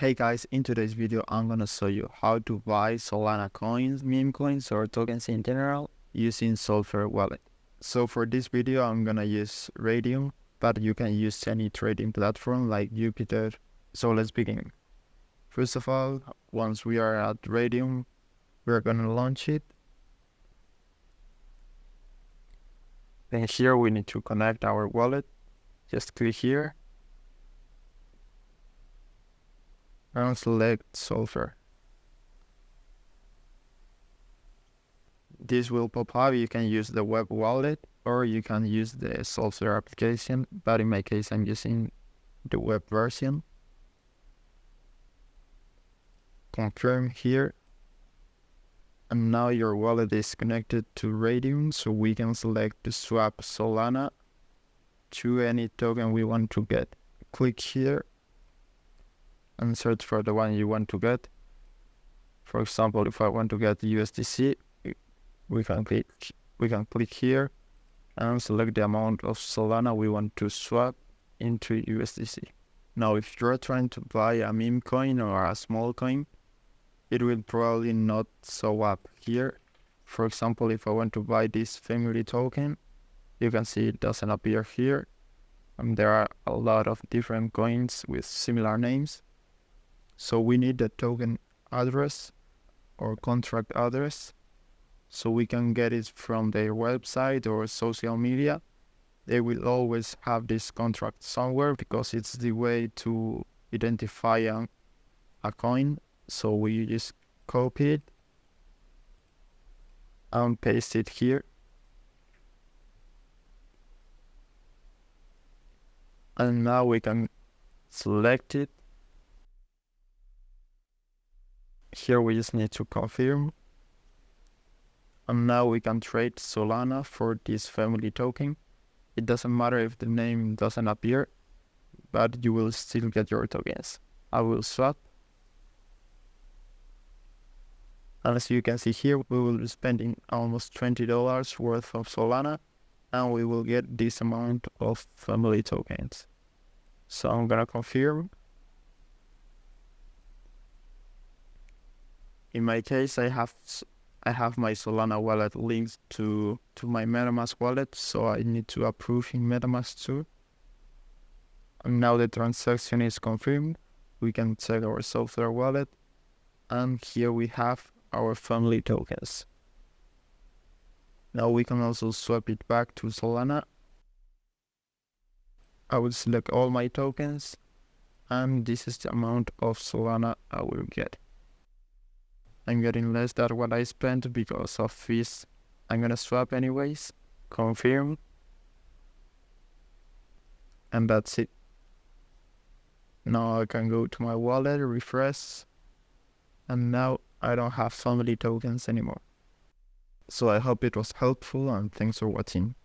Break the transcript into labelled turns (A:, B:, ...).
A: Hey guys, in today's video I'm gonna show you how to buy Solana coins, meme coins or tokens in general using Solflare Wallet. So for this video I'm gonna use Radium, but you can use any trading platform like Jupiter. So let's begin. First of all, once we are at Radium, we're gonna launch it. Then here we need to connect our wallet. Just click here and select Solflare. This will pop up. You can use the web wallet or you can use the Solflare application, but in my case I'm using the web version. Confirm here. And now your wallet is connected to Radium, so we can select to swap Solana to any token we want to get. Click here and search for the one you want to get. For example, if I want to get USDC, we can click here and select the amount of Solana we want to swap into USDC. Now, if you're trying to buy a meme coin or a small coin, it will probably not show up here. For example, if I want to buy this family token, you can see it doesn't appear here. And there are a lot of different coins with similar names. So we need the token address or contract address so we can get it from their website or social media. They will always have this contract somewhere because it's the way to identify a coin. So we just copy it and paste it here. And now we can select it. Here we just need to confirm. And now we can trade Solana for this family token. It doesn't matter if the name doesn't appear, but you will still get your tokens. I will swap. And as you can see here, we will be spending almost $20 worth of Solana, and we will get this amount of family tokens. So I'm gonna confirm. In my case, I have my Solana wallet linked to my MetaMask wallet, so I need to approve in MetaMask too. And now the transaction is confirmed. We can check our Solflare wallet, and here we have our family tokens. Now we can also swap it back to Solana. I will select all my tokens, and this is the amount of Solana I will get. I'm getting less than what I spent because of fees. I'm gonna swap anyways, confirm, and that's it. Now I can go to my wallet, refresh, and now I don't have family tokens anymore. So I hope it was helpful and thanks for watching.